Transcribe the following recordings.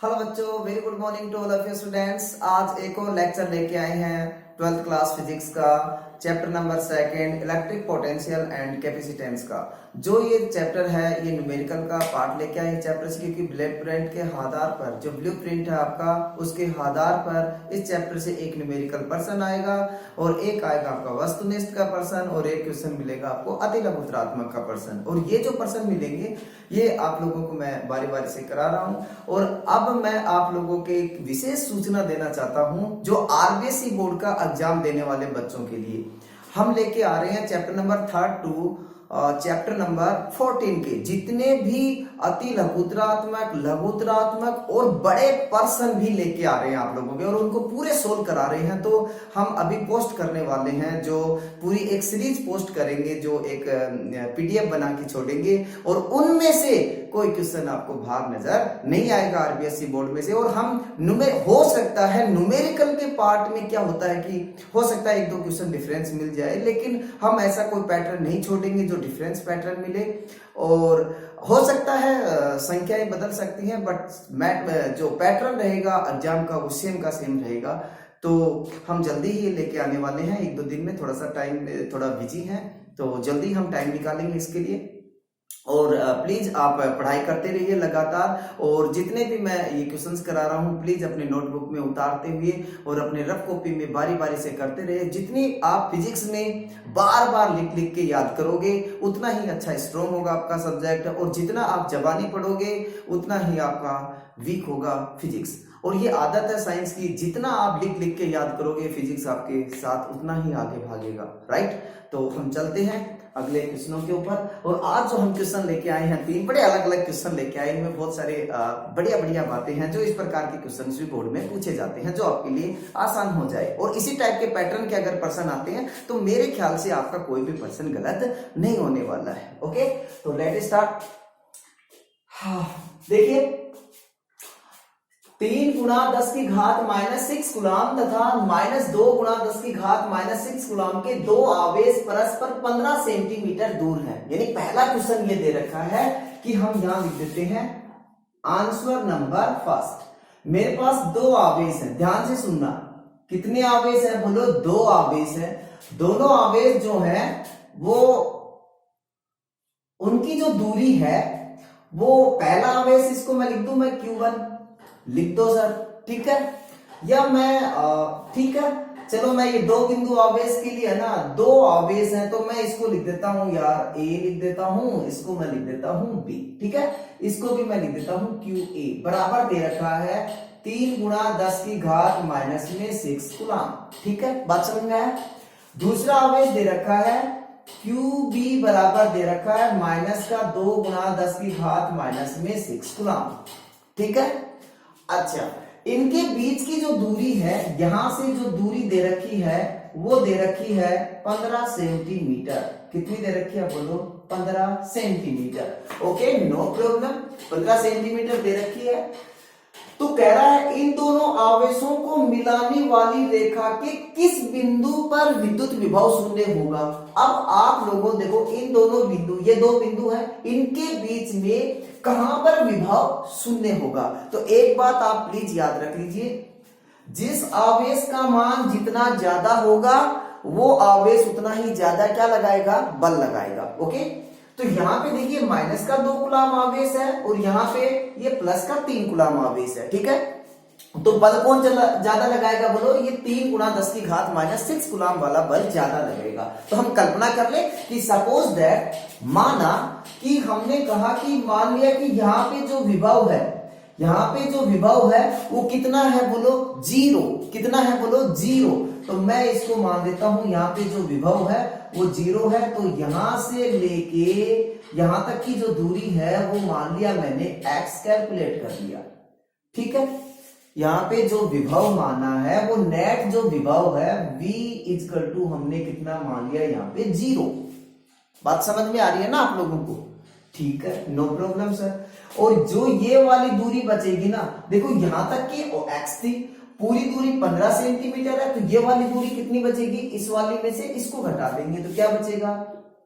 Hello बच्चों, very good morning to all of you students. आज एक और लेक्चर लेके आए हैं 12th क्लास फिजिक्स का चैप्टर नंबर 2 इलेक्ट्रिक पोटेंशियल एंड कैपेसिटेंस का। जो ये चैप्टर है ये न्यूमेरिकल का पार्ट लेके आए हैं चैप्टर से, क्योंकि ब्लूप्रिंट के आधार पर जो ब्लूप्रिंट है आपका उसके आधार पर इस चैप्टर से एक न्यूमेरिकल पर्सन आएगा और एक आएगा आपका वस्तुनिष्ठ का पर्सन और एक क्वेश्चन मिलेगा आपको अतिलघुत्रात्मक का पर्सन। और ये जो पर्सन मिलेंगे ये आप लोगों को मैं बारी बारी से करा रहा हूं। और अब मैं आप लोगों के एक विशेष सूचना देना चाहता हूं जो आरबीएसई बोर्ड का एग्जाम देने वाले बच्चों के लिए। हम लेके आ रहे हैं chapter number 3 to chapter number 14 के जितने भी अति लघुत्रात्मक, लघुत्रात्मक और बड़े पर्सन भी लेके आ रहे हैं आप लोगों के, और उनको पूरे सोल्व करा रहे हैं। तो हम अभी पोस्ट करने वाले हैं, जो पूरी एक सीरीज पोस्ट करेंगे, जो एक पीडीएफ बना के छोड़ेंगे और उनमें से कोई क्वेश्चन आपको बाहर नजर नहीं आएगा आरबीएसई बोर्ड में से। और हम हो सकता है न्यूमेरिकल के पार्ट में क्या होता है कि हो सकता है 1-2 क्वेश्चन डिफरेंस मिल जाए, लेकिन हम ऐसा कोई पैटर्न नहीं छोड़ेंगे जो डिफरेंस पैटर्न मिले। और हो सकता है संख्याएं बदल सकती हैं, बट जो पैटर्न रहेगा एग्जाम का वो सेम का सेम रहेगा। तो हम जल्दी ही लेके आने वाले हैं, 1-2 दिन में। थोड़ा सा टाइम थोड़ा बिजी है तो जल्दी हम टाइम निकालेंगे इसके लिए। और प्लीज आप पढ़ाई करते रहिए लगातार, और जितने भी मैं ये क्वेश्चंस करा रहा हूँ प्लीज अपने नोटबुक में उतारते हुए और अपने रफ कॉपी में बारी बारी से करते रहिए। जितनी आप फिजिक्स में बार बार लिख लिख के याद करोगे उतना ही अच्छा स्ट्रॉन्ग होगा आपका सब्जेक्ट, और जितना आप जबानी पढ़ोगे उतना ही आपका वीक होगा फिजिक्स। और ये आदत है साइंस की, जितना आप लिख लिख के याद करोगे फिजिक्स आपके साथ उतना ही आगे भागेगा। राइट, तो हम चलते हैं अगले क्वेश्चनों के ऊपर। और आज जो हम क्वेश्चन लेके आए हैं 3 बड़े अलग अलग क्वेश्चन लेके आए, इनमें बहुत सारे बढ़िया बढ़िया बातें हैं जो इस प्रकार के क्वेश्चन भी बोर्ड में पूछे जाते हैं, जो आपके लिए आसान हो जाए। और इसी टाइप के पैटर्न के अगर पर्सन आते हैं तो मेरे ख्याल से आपका कोई भी पर्सन गलत नहीं होने वाला है। ओके, तो लेट स्टार्ट। देखिए 3 गुणा 10 की घात -6 गुलाम तथा -2 गुणा 10 की घात -6 गुलाम के दो आवेश परस्पर 15 सेंटीमीटर दूर हैं। यानी पहला क्वेश्चन ये दे रखा है कि हम यहां लिख देते हैं आंसर नंबर फर्स्ट। मेरे पास 2 आवेश हैं, ध्यान से सुनना। कितने आवेश हैं बोलो? 2 आवेश हैं। दोनों आवेश जो हैं वो उनकी जो दूरी है वो पहला आवेश, इसको मैं लिख दूं, मैं Q1 लिख दो सर, ठीक है। या मैं ठीक है, चलो मैं ये 2 बिंदु आवेश के लिए है ना, 2 आवेश हैं तो मैं इसको लिख देता हूं यार A लिख देता हूं, इसको मैं लिख देता हूं B, ठीक है। इसको भी मैं लिख देता हूं QA। बराबर दे रखा है 3 गुणा 10 की घात -6 गुलाम, ठीक है। बात समझ में आया? दूसरा आवेश दे रखा है QB, बराबर दे रखा है -2 गुणा 10 की घात -6 गुलाम, ठीक है। अच्छा, इनके बीच की जो दूरी है, यहां से जो दूरी दे रखी है वो दे रखी है 15 सेंटीमीटर। कितनी दे रखी है बोलो? 15 centimetre. Okay, no problem, 15 centimetre दे रखी है। तो कह रहा है इन दोनों आवेशों को मिलाने वाली रेखा के किस बिंदु पर विद्युत विभव शून्य होगा। अब आप लोगों देखो, इन दोनों बिंदु, ये 2 बिंदु हैं, इनके बीच में कहां पर विभव शून्य होगा। तो एक बात आप प्लीज याद रख लीजिए, जिस आवेश का मान जितना ज्यादा होगा वो आवेश उतना ही ज्यादा क्या लगाएगा? बल लगाएगा। ओके, तो यहां पे देखिए माइनस का 2 कूलम आवेश है और यहां पे ये प्लस का 3 कूलम आवेश है, ठीक है। तो बल कौन ज्यादा लगाएगा बोलो? ये 3 गुणा 10 की घात -6 कूलम वाला बल ज्यादा लगेगा। तो हम कल्पना कर ले कि सपोज दैट, माना कि हमने कहा कि मान लिया कि यहाँ पे जो विभव है, यहाँ पे जो विभव है वो कितना है बोलो? 0। कितना है बोलो? 0। तो मैं इसको मान देता हूं यहाँ पे जो विभव है वो 0 है। तो यहां से लेके यहां तक की जो दूरी है वो मान लिया मैंने x कैलकुलेट कर लिया, ठीक है। यहाँ पे जो विभव माना है वो नेट जो विभव है V = हमने कितना मान लिया यहाँ पे? 0। बात समझ में आ रही है ना आप लोगों को? ठीक है, नो प्रॉब्लम सर। और जो ये वाली दूरी बचेगी ना, देखो यहां तक की x थी, पूरी दूरी 15 सेंटीमीटर है, तो ये वाली दूरी कितनी बचेगी? इस वाली में से इसको घटा देंगे तो क्या बचेगा?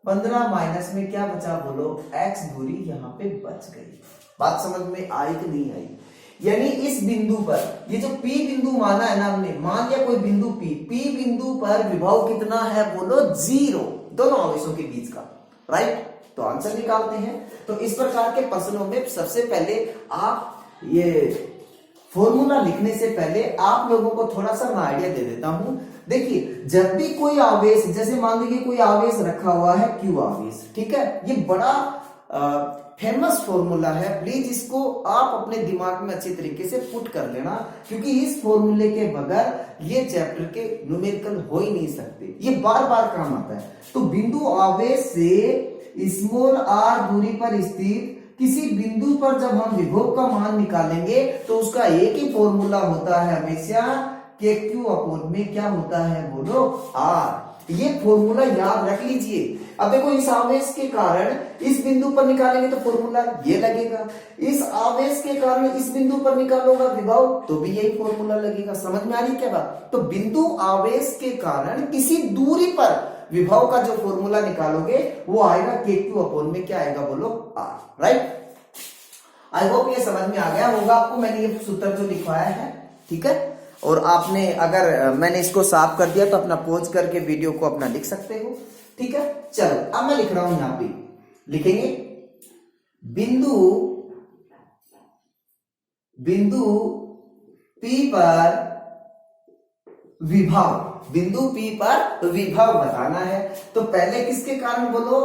15 माइनस में क्या बचा बोलो? x दूरी यहाँ पे बच गई। बात समझ में आई कि नहीं आई? यानी इस बिंदु पर, ये जो P बिंदु माना है ना हमने, मान लिया कोई बिंदु P बिंदु पर विभव कितना है बोलो 0, दोनों आवेशों के बीच का, राइट। तो आंसर निकालते हैं। तो इस प्रकार के प्रश्नों में सबसे पहले आप ये फॉर्मूला लिखने से पहले आप लोगों को थोड़ा सा मैं आइडिया दे देता हूं। देखिए जब भी कोई आवेश, जैसे मान लीजिए कोई आवेश रखा हुआ है Q आवेश, ठीक है, ये बड़ा फेमस फॉर्मूला है, प्लीज इसको आप अपने दिमाग में अच्छी तरीके से पुट कर लेना, क्योंकि इस फॉर्मूले के बगैर ये चैप्टर के न्यूमेरिकल हो ही नहीं सकते, ये बार बार काम आता है। तो बिंदु आवेश से स्मॉल r दूरी पर स्थित किसी बिंदु पर जब हम विभव का मान निकालेंगे तो उसका एक ही फॉर्मूला होता है हमेशा, के क्यू अपॉन में क्या होता है बोलो r। ये फॉर्मूला याद रख लीजिए। अब देखो इस आवेश के कारण इस बिंदु पर निकालेंगे तो फॉर्मूला ये लगेगा, इस आवेश के कारण इस बिंदु पर निकालोगा विभव तो भी यही फॉर्मूला लगेगा। समझ में आ रही क्या बात? तो बिंदु आवेश के कारण किसी दूरी पर विभव का जो फॉर्मूला निकालोगे वो आएगा के क्यू अपॉन में क्या आएगा बोलो r, राइट। आई होप ये समझ में आ गया होगा आपको, मैंने ये सूत्र जो लिखवाया है, ठीक है। और आपने अगर मैंने इसको साफ कर दिया तो अपना पॉज करके वीडियो को अपना लिख सकते हो, ठीक है। चलो अब मैं लिख रहा हूं, यहां पे लिखेंगे बिंदु P पर विभव, बिंदु P पर विभव बताना है। तो पहले किसके कारण बोलो,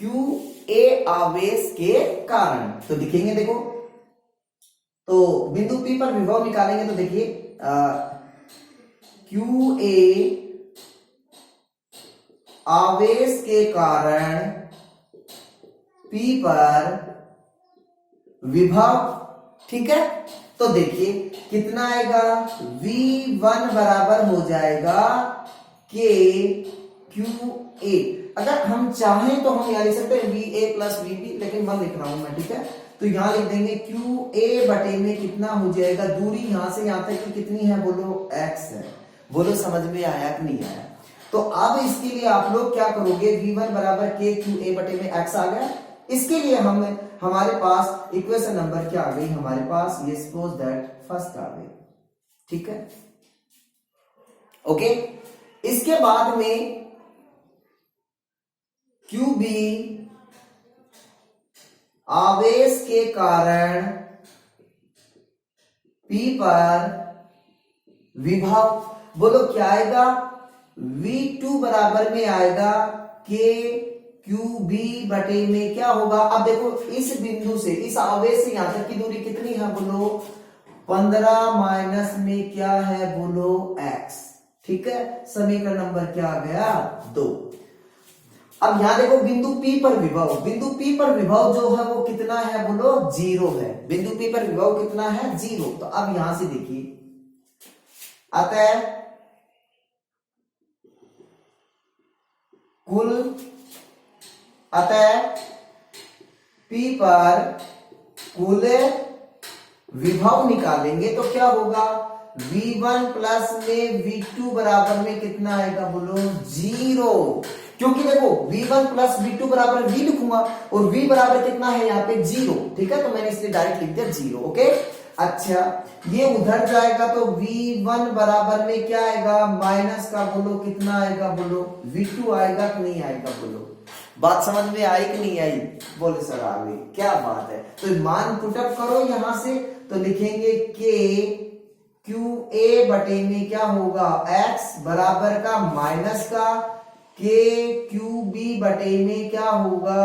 QA आवेश के कारण। तो लिखेंगे, देखो तो बिंदु P पर विभव निकालेंगे तो देखिए QA आवेश के कारण P पर विभव, ठीक है। तो देखिए कितना आएगा, V1 बराबर हो जाएगा के QA। अगर हम चाहें तो हम यहां लिख सकते हैं VA प्लस VB, लेकिन मैं लिख रहा हूं मैं, ठीक है। तो यहां लिख देंगे QA बटे में कितना हो जाएगा, दूरी यहां से यहां तक की कितनी है बोलो x है। बोलो समझ में आया कि नहीं आया? तो अब इसके लिए आप लोग क्या करोगे, V1 बराबर के QA बटे में x आ गया। इसके लिए हमारे पास इक्वेशन नंबर क्या आ गई हमारे पास, ये सपोज दैट फर्स्ट आ गई, ठीक है, ओके। इसके बाद में QB आवेश के कारण P पर विभव, बोलो क्या आएगा, V2 बराबर में आएगा के QB बटे में क्या होगा। अब देखो इस बिंदु से, इस आवेश से यहां तक की दूरी कितनी है बोलो 15 माइनस में क्या है बोलो x, ठीक है। समीकरण नंबर क्या आ गया 2। अब यहां देखो बिंदु P पर विभव, बिंदु P पर विभव जो है वो कितना है बोलो 0 है। बिंदु P पर विभव कितना है 0। तो अब यहां से देखिए अतः P पर कुल विभव निकालेंगे तो क्या होगा, V1 प्लस में V2 बराबर में कितना आएगा बोलो 0। क्योंकि देखो V1 प्लस V2 बराबर V लिखूंगा और V बराबर कितना है यहाँ पे 0, ठीक है। तो मैंने इसलिए डायरेक्ट लिख दिया 0, ओके। अच्छा ये उधर जाएगा तो V1 बराबर में क्या आएगा, माइनस का बोलो कितना आएगा बोलो V2 आएगा कि नहीं आएगा बोलो। बात समझ में आई कि नहीं आई? बोले सर आ गई, क्या बात है। तो मान पुटअप करो यहां से, तो लिखेंगे के QA बटे में क्या होगा x बराबर का माइनस का के QB बटे में क्या होगा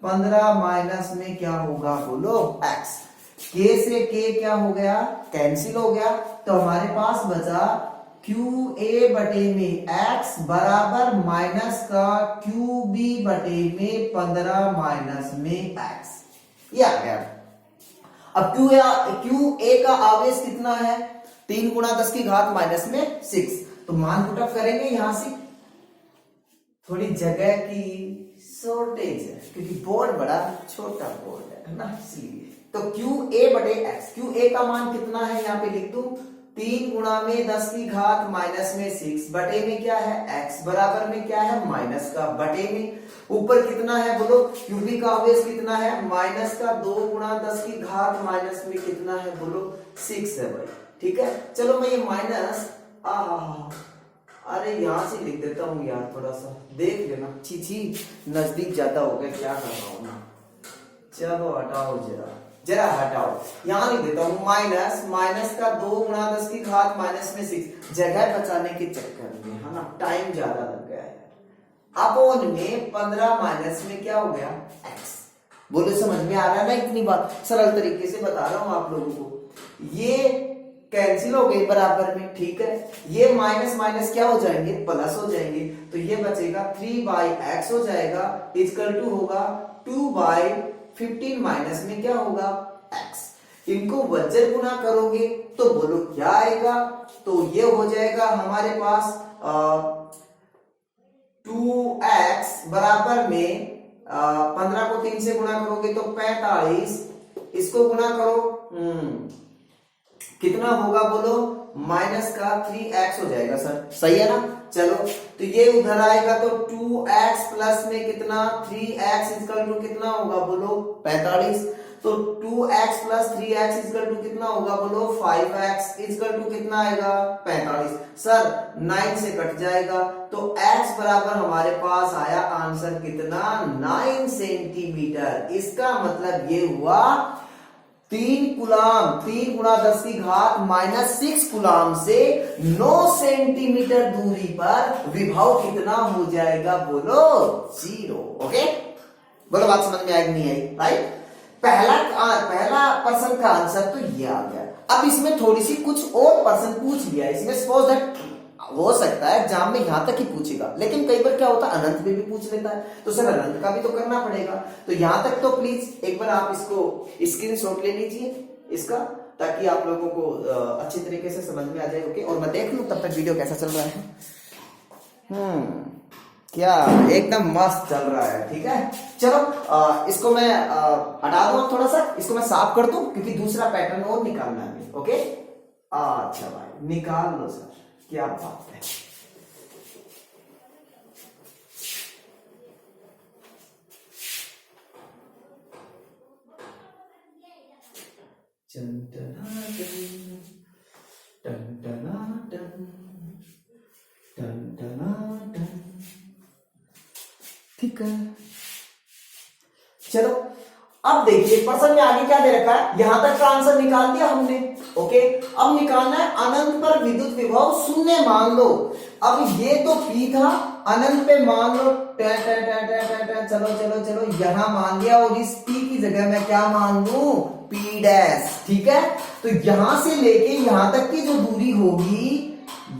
15 माइनस में क्या होगा बोलो x। k से k क्या हो गया, कैंसिल हो गया। तो हमारे पास बचा QA बटे में x बराबर माइनस का QB बटे में 15 माइनस में x, ये आ गया। अब QA का आवेश कितना है, 3 गुणा 10 की घात माइनस में 6। तो मान पुटअप करेंगे यहां से, थोड़ी जगह की शॉर्टेज है क्योंकि बोर्ड बड़ा छोटा बोर्ड है ना, इसलिए। तो QA बटे x, QA का मान कितना है यहाँ पे लिख दूं 3 गुणा में 10 की घात माइनस में 6 बटे में क्या है x बराबर में क्या है माइनस का बटे में ऊपर कितना है बोलो क्यूबिक आवेश कितना है माइनस का 2 गुणा 10 की घात माइनस में कितना है बोलो 6 है भाई। ठीक है चलो मैं ये माइनस अरे यहां से लिख देता हूँ यार, थोड़ा सा देख लेना। छी नजदीक ज्यादा हो गया, क्या कर रहा हूँ ना। चलो हटाओ जरा हटाओ, यहां लिख देता हूँ माइनस का 2 गुणा 10 की घात माइनस में 6, जगह बचाने के चक्कर में है ना टाइम ज्यादा लग गया है। अपोन में 15 माइनस में क्या हो गया x। बोलो समझ में आ रहा है ना, इतनी बात सरल तरीके से बता रहा हूं आप लोगों को। ये कैंसिल हो गए बराबर में, ठीक है। ये माइनस माइनस क्या हो जाएंगे प्लस हो जाएंगे, तो ये बचेगा 3/x हो जाएगा इक्वल टू होगा 2/15 माइनस में क्या होगा x। इनको वज्र गुना करोगे तो बोलो क्या आएगा, तो ये हो जाएगा हमारे पास 2x बराबर में 15 को 3 से गुणा करोगे तो 45, इसको गुना करो कितना होगा बोलो माइनस का 3x हो जाएगा सर, सही है ना। चलो तो ये उधर आएगा तो 2x प्लस में कितना 3x इक्वल टू कितना होगा बोलो 45, तो 2x plus 3x equal to कितना होगा बोलो 5x इक्वल टू कितना आएगा 45। सर 9 से कट जाएगा तो x बराबर हमारे पास आया आंसर कितना 9 सेंटीमीटर। इसका मतलब ये हुआ 3 गुणा 10 की घात माइनस 6 कुलाम से 9 सेंटीमीटर दूरी पर विभव कितना हो जाएगा बोलो 0। ओके बोलो बात समझ में आई नहीं आई, राइट। पहला पर्सन का आंसर तो ये आ गया। अब इसमें थोड़ी सी कुछ और पर्सन पूछ लिया, इसमें सपोज दैट हो सकता है एग्जाम में यहां तक ही पूछेगा, लेकिन कई बार क्या होता है अनंत में भी पूछ लेता है, तो सर अनंत का भी तो करना पड़ेगा। तो यहां तक तो प्लीज एक बार आप इसको स्क्रीनशॉट ले लीजिए इसका, ताकि आप लोगों को अच्छी तरीके से समझ में आ जाए। ओके और मैं देख लूं तब तक वीडियो कैसा चल रहा है। क्या एकदम मस्त चल रहा है, ठीक है। चलो इसको मैं हटा दूं थोड़ा सा, इसको मैं साफ कर दूं क्योंकि दूसरा पैटर्न और निकालना है। ओके अच्छा भाई निकाल लो सर, क्या बात है। ठीक है चलो अब देखिए प्रश्न में आगे क्या दे रखा है, यहां तक का आंसर निकाल दिया हमने। ओके अब निकालना है अनंत पर विद्युत विभव शून्य मान लो। अब ये तो P था, अनंत पे मान लो चलो चलो चलो यहां मान लिया, और इस P की जगह मैं क्या मान लूं P डैश, ठीक है। तो यहां से लेके यहां तक की जो दूरी होगी,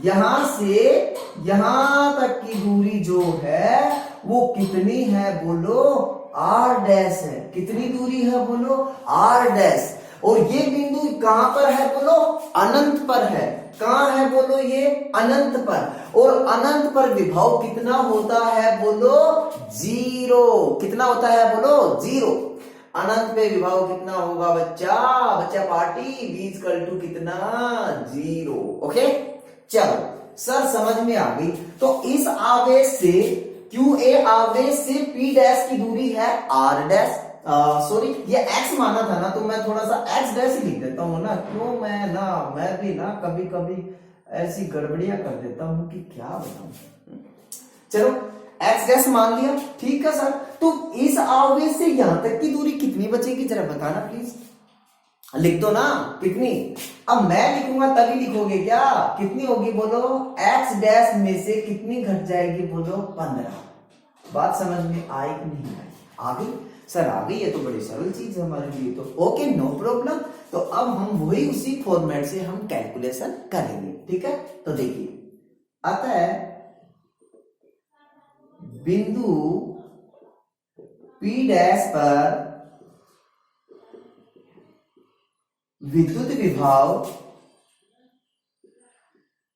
यहां से यहां तक की दूरी जो है वो कितनी है बोलो R डैश है। कितनी दूरी है बोलो R डैश, और ये बिंदु कहां पर है बोलो अनंत पर है। कहां है बोलो ये अनंत पर, और अनंत पर विभव कितना होता है बोलो 0। कितना होता है बोलो 0। अनंत पे विभव कितना होगा बच्चा पार्टी v कितना 0। ओके चलो सर समझ में आ गई। तो इस आवेश से QA आवेश से P डैश की दूरी है R डैश, सॉरी ये x माना था ना, तो मैं थोड़ा सा x डैश ही लिख देता हूँ ना, क्यों मैं भी ना कभी कभी ऐसी गड़बड़ियां कर देता हूँ कि क्या बताऊं। चलो x डैश मान लिया, ठीक है सर। तो इस आवेश से यहां तक की दूरी कितनी बचेगी जरा बताना प्लीज, लिख दो ना कितनी। अब मैं लिखूंगा तभी लिखोगे क्या, कितनी होगी बोलो x डैश में से कितनी घट जाएगी बोलो 15। बात समझ में आई कि नहीं आई, आ गई सर आ गई, ये तो बड़ी सरल चीज है हमारे लिए तो। Okay no problem. तो अब हम वही उसी फॉर्मेट से हम कैलकुलेशन करेंगे, ठीक है। तो देखिए अतः बिंदु P डैश पर विद्युत विभव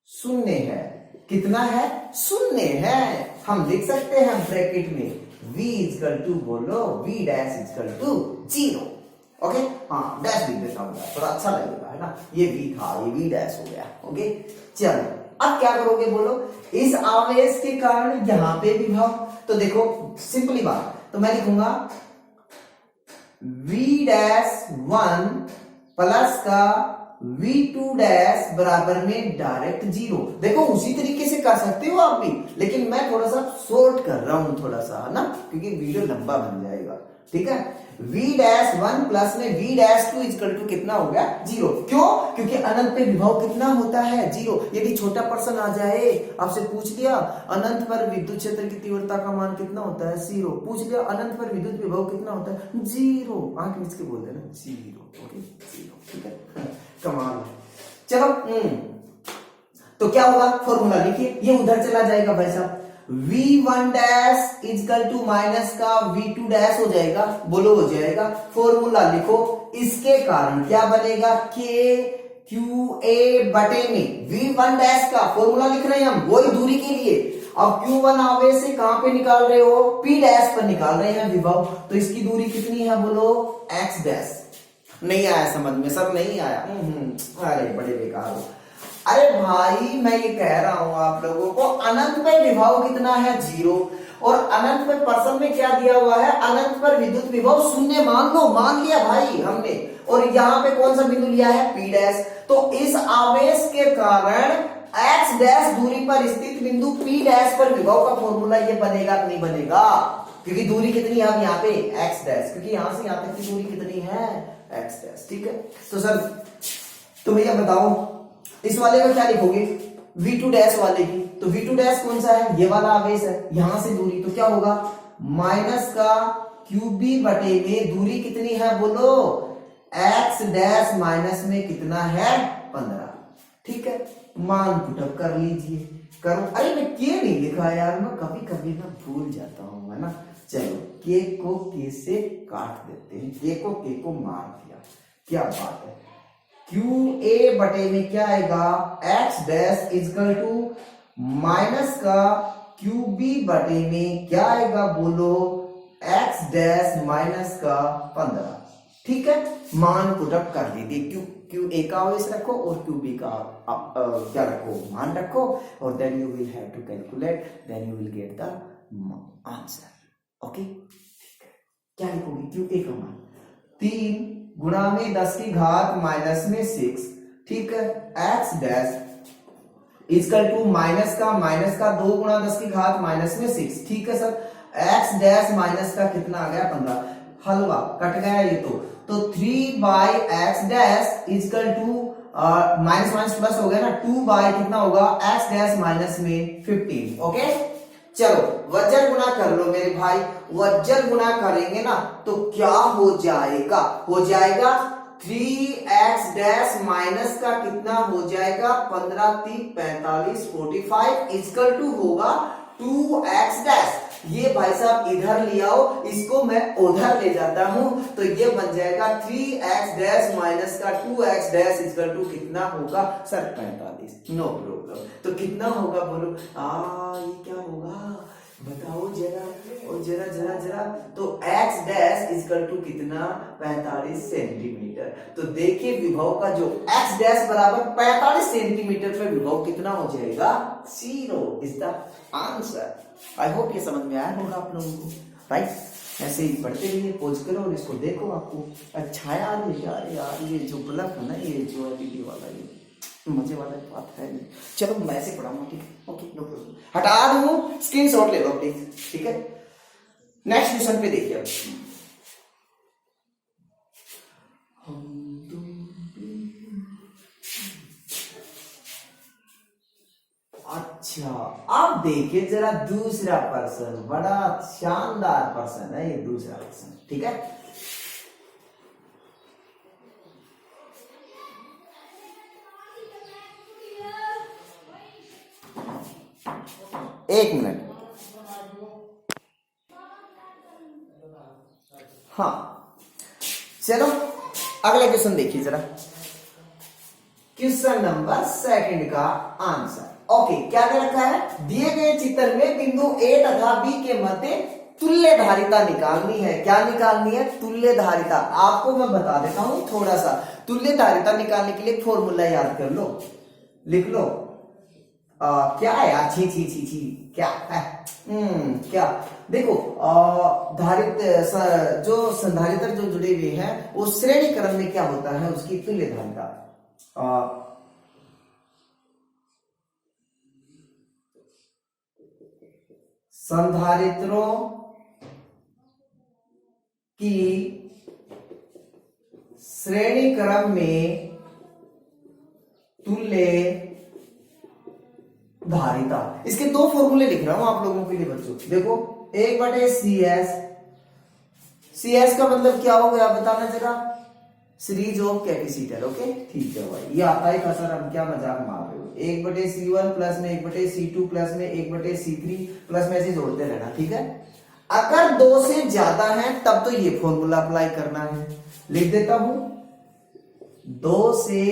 शून्य है। कितना है शून्य है। हम लिख सकते हैं ब्रैकेट में v इक्वल टू बोलो v dash equal to 0। Okay, हाँ डैश लिख देता हूँ थोड़ा अच्छा लगेगा, है ना। ये वी था, ये वी डैश हो गया। ओके चलो अब क्या करोगे बोलो, इस आवेश के कारण यहां पे विभव, तो देखो सिंपली बात, तो मैं लिखूंगा v डैश 1 प्लस का v2 डैश बराबर में डायरेक्ट 0। देखो उसी तरीके से कर सकते हो आप भी, लेकिन मैं थोड़ा सा शॉर्ट कर रहा हूं थोड़ा सा, है ना, क्योंकि वीडियो लंबा बन जाएगा। ठीक है, v डैश 1 प्लस में v डैश 2 इक्वल टू कितना हो गया 0। क्यों? क्योंकि अनंत पे विभव कितना होता है 0। यदि छोटा प्रश्न आ जाए आपसे पूछ लिया अनंत पर विद्युत क्षेत्र की तीव्रता का मान कितना होता है 0, पूछ लिया अनंत पर विद्युत विभव कितना होता है 0, आंख मीच के बोल देना 0। ओके 0, ठीक है, कमाल। चलो तो क्या होगा, फॉर्मूला लिखिए, ये उधर चला जाएगा भाई साहब, v1 dash equal to minus का v2 डैश हो जाएगा, बोलो हो जाएगा। फॉर्मूला लिखो, इसके कारण क्या बनेगा k q a बटे में v1 डैश का फॉर्मूला लिख रहे हैं हम वही दूरी के लिए। अब q1 आवेश से कहां पे निकाल रहे हो, p डैश पर निकाल रहे हैं विभव, तो इसकी दूरी कितनी है बोलो x डैश। नहीं आया समझ में, सब नहीं आया, अरे बड़े बेकार हो। अरे भाई मैं ये कह रहा हूं आप लोगों को, अनंत पे विभव कितना है 0, और अनंत पे प्रश्न में क्या दिया हुआ है, अनंत पर विद्युत विभव 0 मान लो, मान लिया भाई हमने, और यहां पे कौन सा बिंदु लिया है p डैश, तो इस आवेश के कारण x डैश दूरी पर स्थित बिंदु p डैश पर विभव का फॉर्मूला ये बनेगा कि नहीं बनेगा, क्योंकि दूरी कितनी है अब यहाँ पे x डैश, क्योंकि यहां से यहां तक की दूरी कितनी है x डैश। ठीक है, तो सर तो भैया बताओ इस वाले का क्या लिखोगे, v2 डैश वाले की, तो v2 डैश कौन सा है, ये वाला आवेश है, यहां से दूरी, तो क्या होगा माइनस का qb बटे में दूरी कितनी है बोलो x डैश माइनस में कितना है 15। ठीक है, मान पुटअप कर लीजिए, करो। अरे मैं के नहीं लिखा यार, मैं कभी कभी ना भूल जाता हूं, है ना। चलो के को के से काट देते हैं, के को मार दिया, क्या बात है। QA बटे में क्या आएगा x dash equal to minus का QB बटे में क्या आएगा बोलो x डैश माइनस का 15। ठीक है, मान पुटअप कर दीजिए, QA का आवेश रखो और QB का क्या रखो मान रखो, और then you will have to calculate, then you will get the answer. Okay, क्या लिखोगे QA का मान 3 गुणा में 10 की घात माइनस में 6। ठीक है, x dash equal to minus का 2 गुणा 10 की घात माइनस में 6। ठीक है सर, x डैश माइनस का कितना आ गया 15, हलवा कट गया ये, तो 3 by x dash equal to minus minus plus हो गया ना, 2 बाई कितना होगा x डैश माइनस में 15। ओके चलो वज्र गुणा कर लो मेरे भाई, वज्र गुणा करेंगे ना तो क्या हो जाएगा, 3x डैश माइनस का कितना हो जाएगा 15 3 45 45 इक्वल टू होगा 2x डैश। ये भाई साहब इधर ले आओ, इसको मैं उधर ले जाता हूं, तो ये बन जाएगा 3x डैश माइनस का 2x डैश इक्वल टू कितना होगा सर 45। नो प्रॉब्लम, तो कितना होगा बोलो, ये क्या होगा बताओ जरा, और जरा जरा जरा, तो x डैश इक्वल टू कितना 45 सेंटीमीटर। तो देखिए विभव का जो x डैश बराबर 45 सेंटीमीटर पे विभव कितना हो जाएगा 0 is the answer. I hope ये समझ में आया होगा आप लोगों को, राइट। ऐसे ही पढ़ते रहिए, पोज करो और इसको देखो, आपको अच्छा यार ये जो बल्ब है ना, ये जो एलईडी वाला, ये मजे वाला बात है नहीं। चलो मैं ऐसे पढ़ाऊंगा, ठीक है, ओके नो प्रॉब्लम, हटा दूं, स्क्रीनशॉट ले लो प्लीज। ठीक है, नेक्स्ट क्वेश्चन पे देखिए। अच्छा अब देखिए जरा दूसरा पर्सन, बड़ा शानदार पर्सन है ये दूसरा पर्सन। ठीक है, एक मिनट, हाँ चलो अगला क्वेश्चन देखिए जरा, क्वेश्चन नंबर 2 का आंसर। ओके क्या क्या रखा है, दिए गए चित्र में बिंदु A तथा B के मध्य तुल्य धारिता निकालनी है। क्या निकालनी है? तुल्य धारिता। आपको मैं बता देता हूं थोड़ा सा। तुल्य धारिता निकालने के लिए फॉर्मूला याद कर लो, लिख लो। क्या है यार? छी छी छी छी, क्या है? क्या देखो, जो संधारित्र जो जुड़े हुए हैं वो श्रेणी क्रम में क्या होता है, उसकी तुल्य धारिता। संधारित्रों की श्रेणी क्रम में तुल्य धारिता। इसके दो फॉर्मूले लिख रहा हूं आप लोगों के लिए बच्चों। देखो, 1/CS। CS का मतलब क्या हो गया बताना जरा? Series of capacitor. ओके, ठीक है भाई, ये आता है का सर, हम क्या मजाक मार रहे हो। 1/C1 प्लस में 1/C2 प्लस में 1/C3 प्लस में ऐसे जोड़ते रहना, ठीक है। अगर 2 से ज्यादा है तब तो ये फॉर्मूला अप्लाई करना है। लिख देता हूं, 2 से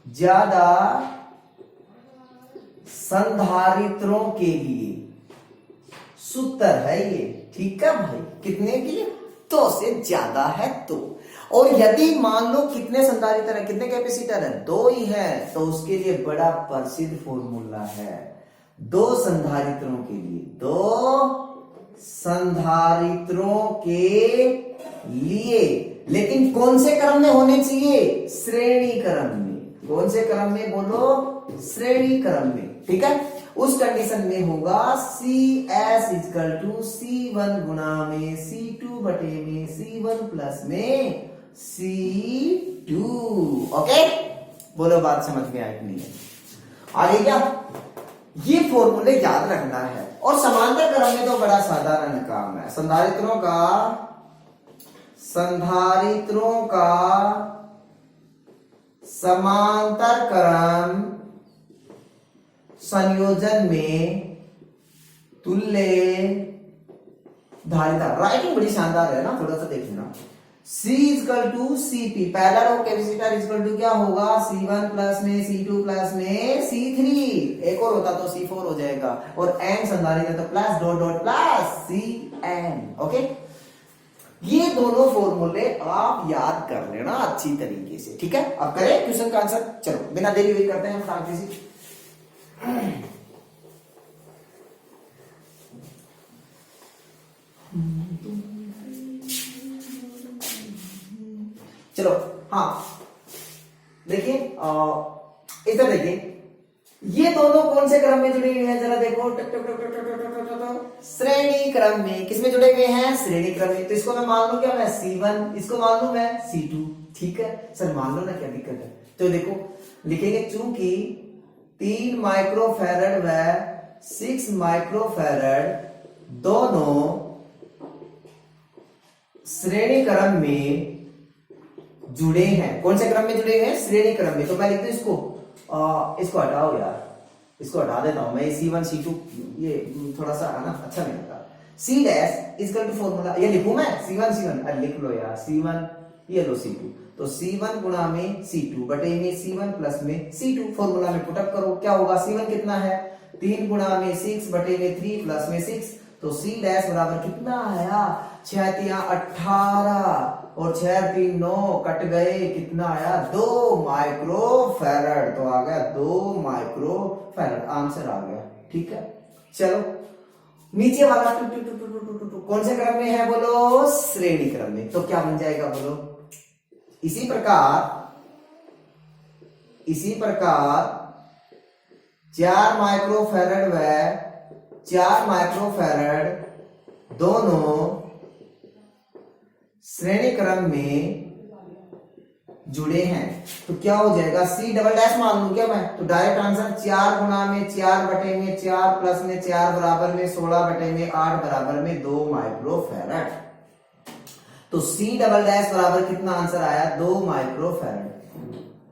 ज्यादा संधारित्रों के लिए सूत्र है ये, ठीक है भाई। कितने के लिए? 2 से ज्यादा है तो। और यदि मान लो कितने संधारित्र है, कितने कैपेसिटर है? 2 ही है, तो उसके लिए बड़ा प्रसिद्ध फॉर्मूला है। 2 संधारित्रों के लिए, 2 संधारित्रों के लिए, लेकिन कौन से क्रम में होने चाहिए? श्रेणी क्रम में। कौन से क्रम में? बोलो, श्रेणी क्रम में, ठीक है। उस कंडीशन में होगा CS इक्वल टू C1 गुणा में C2 बटे में C1 प्लस में C2। ओके, बोलो बात समझ में आई कि नहीं? आगे क्या? ये फॉर्मूले याद रखना है। और समांतर क्रम में तो बड़ा साधारण काम है। संधारित्रों का समांतर क्रम संयोजन में तुल्य धारिता। राइटिंग बड़ी शानदार है ना, थोड़ा सा देख लेना। C इक्वल टू CP, पहला रो कैपेसिटर इक्वल टू क्या होगा? C1 प्लस में C2 प्लस में C3। एक और होता तो C4 हो जाएगा। और N संधारित्र तो plus dot dot plus CN। Okay, ये दोनों फॉर्मूले आप याद कर लेना अच्छी तरीके से, ठीक है। अब करें क्वेश्चन का आंसर। चलो बिना देरी हुए करते हैं फटाफट से। चलो, हाँ देखिए, इधर देखिए, ये दोनों कौन से क्रम में जुड़े हुए हैं? जरा देखो, टक टक टक टक टक टक टक टक, श्रेणी क्रम में। किसमें जुड़े हुए हैं? श्रेणी क्रम में। तो इसको मैं मान लूं क्या? मैं C1, इसको मान लूं मैं C2, ठीक है सर, मान लो ना, क्या दिक्कत है? तो देखो लिखेंगे, चूंकि 3 माइक्रोफैरड व 6 माइक्रोफैरड दोनों श्रेणी क्रम में जुड़े हैं। कौन से क्रम में जुड़े हैं? श्रेणी क्रम में। तो मैं लिखता हूं इसको हटाओ यार, इसको हटा देता हूं मैं। C1 C2 ये थोड़ा सा है ना, अच्छा नहीं लगता। C dash equal to formula, ये लिखूं मैं C1 अरे लिख लो यार, C1 ये लो C2, तो C1 गुणा में C2 बटे में C1 प्लस में C2। फॉर्मूला में पुटअप करो, क्या होगा? C1 कितना है? 3 गुणा में 6 बटे में 3 प्लस में 6। तो C डैश बराबर कितना आया? 6 3 18 और 6 3 9 कट गए, कितना आया? 2 माइक्रोफैरड। तो आ गया 2 माइक्रोफैरड, आंसर आ गया, ठीक है। चलो नीचे वाला कौन से क्रम में है? बोलो, श्रेणी क्रम में। तो क्या बन जाएगा? बोलो, इसी प्रकार 4 माइक्रोफैरड व 4 माइक्रोफैरड दोनों श्रेणी क्रम में जुड़े हैं। तो क्या हो जाएगा? C डबल डैश मान लूं क्या मैं? तो डायरेक्ट आंसर 4 गुणा में 4 बटे में 4 प्लस में 4 बराबर में 16 बटे में 8 बराबर में 2 माइक्रोफैरड। तो C डबल डैश बराबर कितना आंसर आया? 2 माइक्रोफैरड।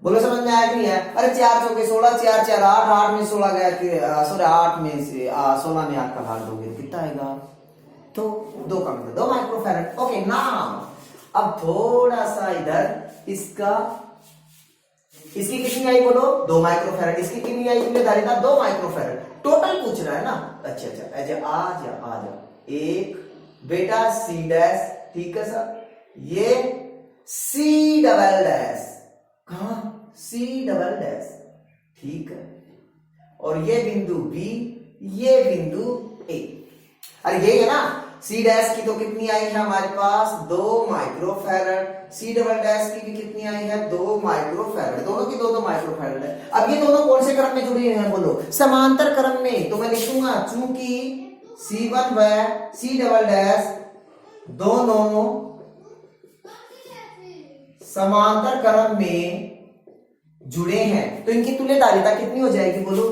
बोलो समझ में आया कि नहीं है? अरे 4 चौके 16, 4 4 8, 8 में 16 गया, सॉरी 8 में से 16 में 8 का भाग दोगे कितना आएगा? तो 2 का मतलब 2 माइक्रोफैरड। ओके नाउ अब थोड़ा सा इधर इसकी कितनी आई? बोलो, 2 माइक्रोफैरड। इसकी कितनी आई? तुमने धारिता 2 माइक्रोफैरड। टोटल पूछ रहा है ना? अच्छा, आ जा एक, बेटा सी डैश, ठीक है सर, ये सी डबल डैश, कहा सी डबल डैश, ठीक है, और ये बिंदु बी, ये बिंदु ए। अरे ये है ना, सी डैश की तो कितनी आई है हमारे पास 2 माइक्रोफैरड, सी डबल डैश की भी कितनी आई है 2 माइक्रोफैरड, दोनों की 2 माइक्रोफैरड है। अब ये दोनों कौन से क्रम में जुड़ी हैं बोलो, समांतर क्रम में। तो मैं लिखूंगा चूंकि C1 व सी डबल डैश दोनों समांतर क्रम में जुड़े हैं, तो इनकी तुल्यकालिता कितनी हो जाएगी बोलो,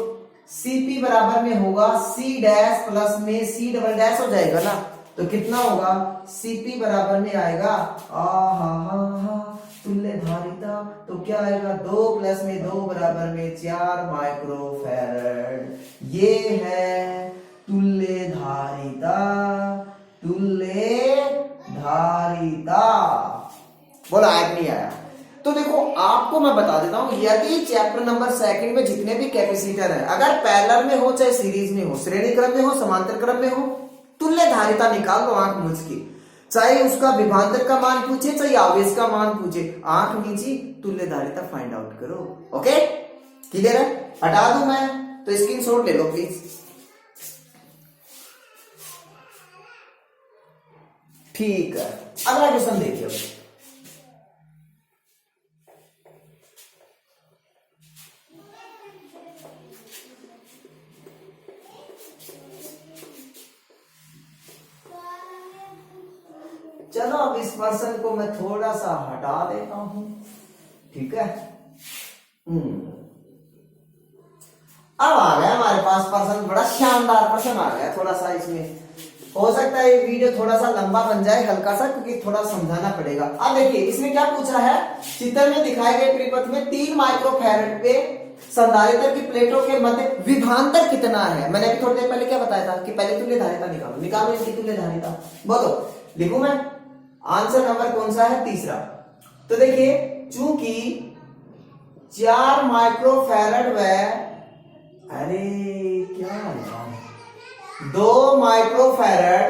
Cp बराबर में होगा C डैश प्लस में C डबल डैश हो जाएगा ना, तो कितना होगा Cp बराबर में आएगा तुल्यधारिता, तो क्या आएगा 2 प्लस में 2 बराबर में 4 माइक्रोफैरड, ये है तुल्यधारिता, तुल्यधारिता। बोला आया नहीं आया? तो देखो आपको मैं बता देता हूं, यदि चैप्टर नंबर 2 में जितने भी कैपेसिटर है, अगर पैरेलल में हो चाहे सीरीज में हो, श्रेणी क्रम में हो, समांतर क्रम में हो, तुल्यधारिता निकाल लो आंख मूंझ के, चाहे उसका विभवांतर का मान पूछे चाहे आवेश का मान पूछे, आंख मीची तुल्यधारिता फाइंड आउट करो। ओके क्लियर है? हटा दूं मैं तो स्क्रीनशॉट ले लो प्लीज। ठीक है, अगला क्वेश्चन देखिए। चलो अब इस पर्सन को मैं थोड़ा सा हटा देता हूं, ठीक है। अब आ गया हमारे पास पर्सन, बड़ा शानदार पर्सन आ गया। थोड़ा सा इसमें हो सकता है ये वीडियो थोड़ा सा लंबा बन जाए हल्का सा, क्योंकि थोड़ा समझाना पड़ेगा। अब देखिए इसमें क्या पूछा है, चित्र में दिखाए गए परिपथ में 3 माइक्रोफैरड पे संधारित्र की प्लेटों के मध्य विभवांतर कितना है। मैंने अभी थोड़ी देर पहले क्या बताया था कि पहले तुल्यधारिता निकालो, निकालो इसकी तुल्यधारिता। बोलो लिखूं मैं, आंसर नंबर कौन सा है, तीसरा। तो देखिए चूंकि 4 माइक्रोफैरड व अरे क्या है 2 माइक्रोफैरड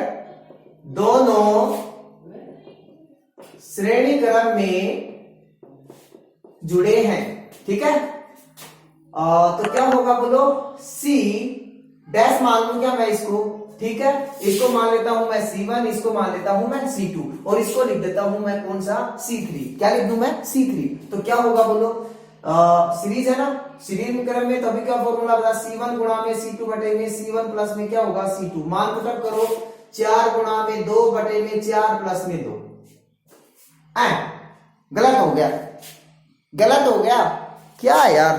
दोनों श्रेणी क्रम में जुड़े हैं, ठीक है। तो क्या होगा बोलो, C डैश मान लूं क्या मैं इसको, ठीक है, इसको मान लेता हूं मैं C1, इसको मान लेता हूं मैं C2, और इसको लिख देता हूं मैं कौन सा C3। क्या लिख दूं मैं C3। तो क्या होगा बोलो, सीरीज है ना, सीरीज क्रम में तभी क्या फॉर्मूला बता, C1 गुणा में C2 बटे में C1 प्लस में क्या होगा C2, मान पुटअप करो 4 गुणा में 2 बटे में 4 प्लस में 2। गलत हो गया, गलत हो गया क्या यार,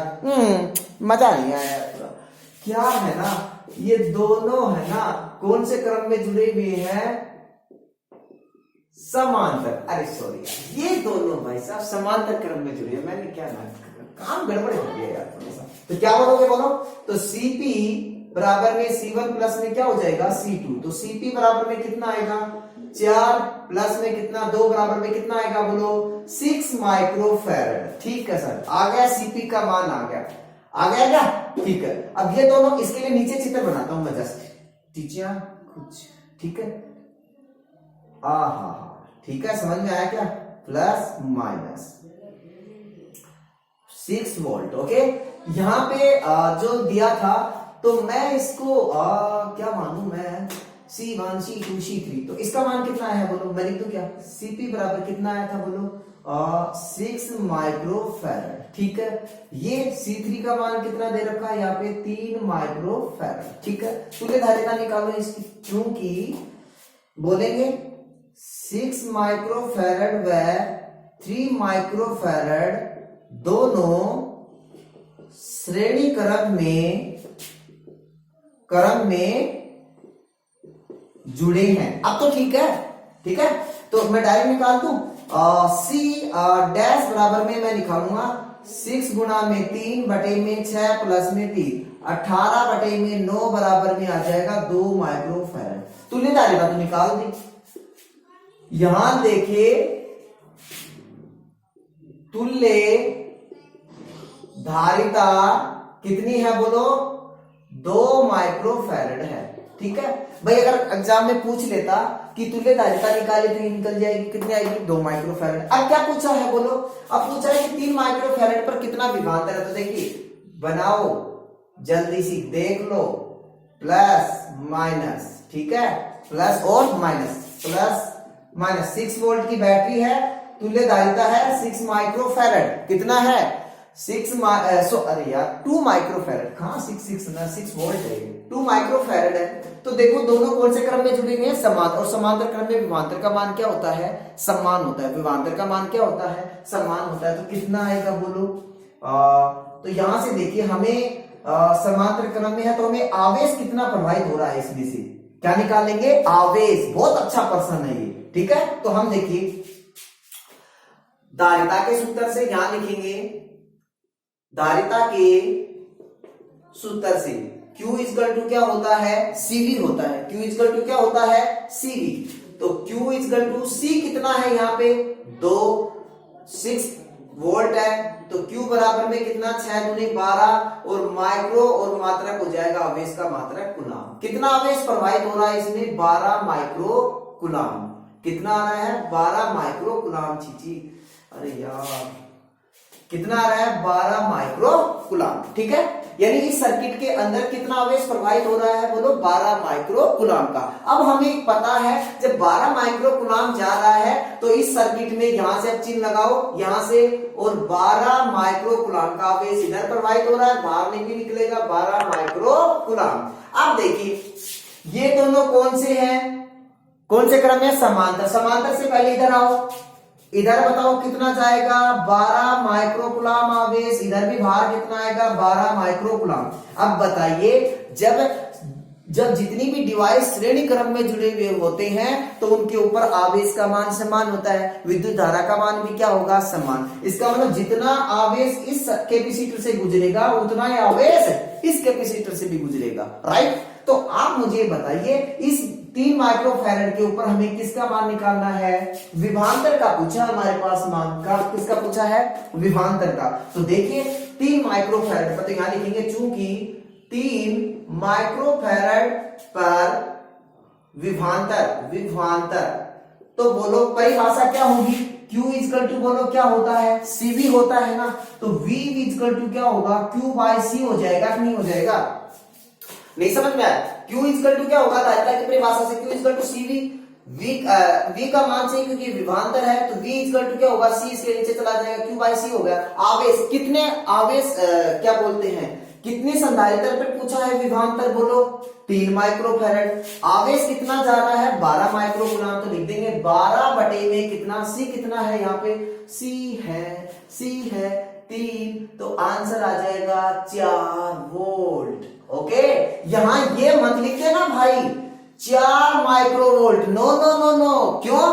मजा नहीं आया यार। क्या है ना, ये दोनों है ना कौन से क्रम में जुड़े हुए हैं, समांतर। अरे सॉरी यार, ये दोनों भाई साहब समांतर क्रम में जुड़े हैं। मैंने क्या ना काम गड़बड़ हो गया यार थोड़ा सा। तो क्या बोलोगे बोलो, तो Cp बराबर में C1 प्लस में क्या हो जाएगा C2, तो Cp बराबर में कितना आएगा 4 प्लस में कितना 2 बराबर में कितना आएगा बोलो 6 माइक्रोफैरड। ठीक है सर, आ गया Cp का मान आ गया क्या, ठीक है। अब ये दोनों, इसके लिए नीचे चित्र बनाता हूं मैं जस्ट टीचिया कुछ, ठीक है। ठीक है, समझ में आया क्या, प्लस माइनस 6 वोल्ट। ओके, यहाँ पे जो दिया था तो मैं इसको क्या मानूं मैं, C1 C2 C3, तो इसका मान कितना आया बोलो, मैं लिख दूं क्या, Cp बराबर कितना आया था बोलो 6 माइक्रोफैरड। ठीक है, ये C3 का मान कितना दे रखा है यहाँ पे 3 माइक्रोफैरड। ठीक है, तुल्यधारिता निकालो इसकी, क्योंकि बोलेंगे 6 माइक्रोफैरड व 3 माइक्रोफैरड दोनों श्रेणी क्रम में जुड़े हैं। अब तो ठीक है, ठीक है, तो मैं डायरेक्ट निकाल दूं, C डैश बराबर में मैं निकालूंगा 6 गुणा में 3 बटे में 6 प्लस में 3, 18 बटे में 9 बराबर में आ जाएगा 2 माइक्रोफैरड। तुल्यधारिता तो निकाल दी। यहां देखिए तुल्य धारिता कितनी है बोलो 2 माइक्रोफैरड है। ठीक है भाई। अगर एग्जाम में पूछ लेता कि तुल्य धारिता निकाले तो ये निकल जाएगी, कितनी आएगी 2 माइक्रोफैरड। अब क्या पूछा है बोलो, अब पूछा है कि 3 माइक्रोफैरड पर कितना विभवांतर है। तो देखिए बनाओ जल्दी सी, देख लो, प्लस माइनस, ठीक है, प्लस और माइनस, प्लस माइनस। 6 वोल्ट की बैटरी है, तुल्य धारिता है 6 माइक्रोफैरड, कितना है अरे यार 2 माइक्रोफैरड, कहां 6 वोल्ट है, 2 माइक्रोफैरड है। तो देखो दोनों कौन से क्रम में जुड़े हुए हैं, समांतर, और समांतर क्रम में विभवांतर का मान क्या होता है, समान होता है। विभवांतर का मान क्या होता है, समान होता है। तो कितना आएगा बोलो, तो यहां से देखिए हमें समांतर क्रम में है तो हमें आवेश कितना प्रवाहित हो रहा है, इसमें से क्या निकालेंगे, आवेश। बहुत अच्छा प्रश्न है ये, ठीक है। तो हम देखिए धारिता के सूत्र से यहां लिखेंगे, धारिता के सूत्र से Q इजकल टू क्या होता है, CV होता है। Q इजकल टू क्या होता है, CV। तो Q इजकल टू C कितना है, यहाँ पे 6 वोल्ट है। तो Q बराबर में कितना, 6 दूनी 12, और माइक्रो और मात्रक हो जाएगा आवेश का मात्रक कूलाम। कितना आवेश प्रवाहित हो रहा है इसमें, 12 माइक्रो कूलाम। कितना आ रहा है, 12 माइक्रो कूलाम। चीची अरे यार कितना आ रहा है, 12 माइक्रो कूलाम, ठीक है। यानी इस सर्किट के अंदर कितना आवेश प्रवाहित हो रहा है बोलो, 12 माइक्रो कूलाम का। अब हमें पता है जब 12 माइक्रो कूलाम जा रहा है तो इस सर्किट में यहां से चिन्ह लगाओ, यहां से, और 12 माइक्रो कूलाम का आवेश इधर प्रवाहित हो रहा है, बाहर भी निकलेगा 12 माइक्रो कूलाम। अब देखिए ये दोनों कौन से हैं, कौन से क्रम में, समांतर। समांतर से पहले इधर आओ, इधर बताओ कितना जाएगा, 12 माइक्रोकुलाम आवेश, इधर भी बाहर कितना आएगा, 12 माइक्रोकुलाम। अब बताइए जब जितनी भी डिवाइस श्रेणी क्रम में जुड़े हुए होते हैं तो उनके ऊपर आवेश का मान समान होता है, विद्युत धारा का मान भी क्या होगा, समान। इसका मतलब जितना आवेश इस कैपेसिटर से गुजरेगा उतना ही आवेश इस कैपेसिटर से भी गुजरेगा, राइट। तो आप मुझे बताइए इस 3 माइक्रोफैरड के ऊपर हमें किसका मान निकालना है, विभवांतर का पूछा हमारे पास मान का, किसका पूछा है, विभवांतर का। तो देखिए 3 माइक्रोफैरड पर, तो यहां लिखेंगे चूंकि 3 माइक्रोफैरड पर विभवांतर, तो बोलो परिभाषा क्या होगी, Q इजकल टू बोलो क्या होता है, CV होता है ना। तो V इजकल टू क्या होगा, Q बाय C हो जाएगा कि नहीं हो जाएगा, नहीं समझ में आया। Q इजकल टू क्या होगा, धारिता की परिभाषा से Q equal to CV, V का मान चाहिए क्योंकि विभवांतर है, तो V इजकल टू क्या होगा, C इसके नीचे चला जाएगा, Q बाय C हो गया। आवेश कितने, आवेश क्या बोलते हैं, कितने संधारित्र पे पूछा है विभवांतर बोलो, 3 माइक्रोफैरड। आवेश कितना जा रहा है, 12 माइक्रोकूलम। तो लिख देंगे 12 बटे में कितना, C कितना है, यहाँ पे C है 3, तो आंसर आ जाएगा 4 वोल्ट। ओके, यहां ये मत लिख देना भाई 4 microvolt, no no no no, क्यों।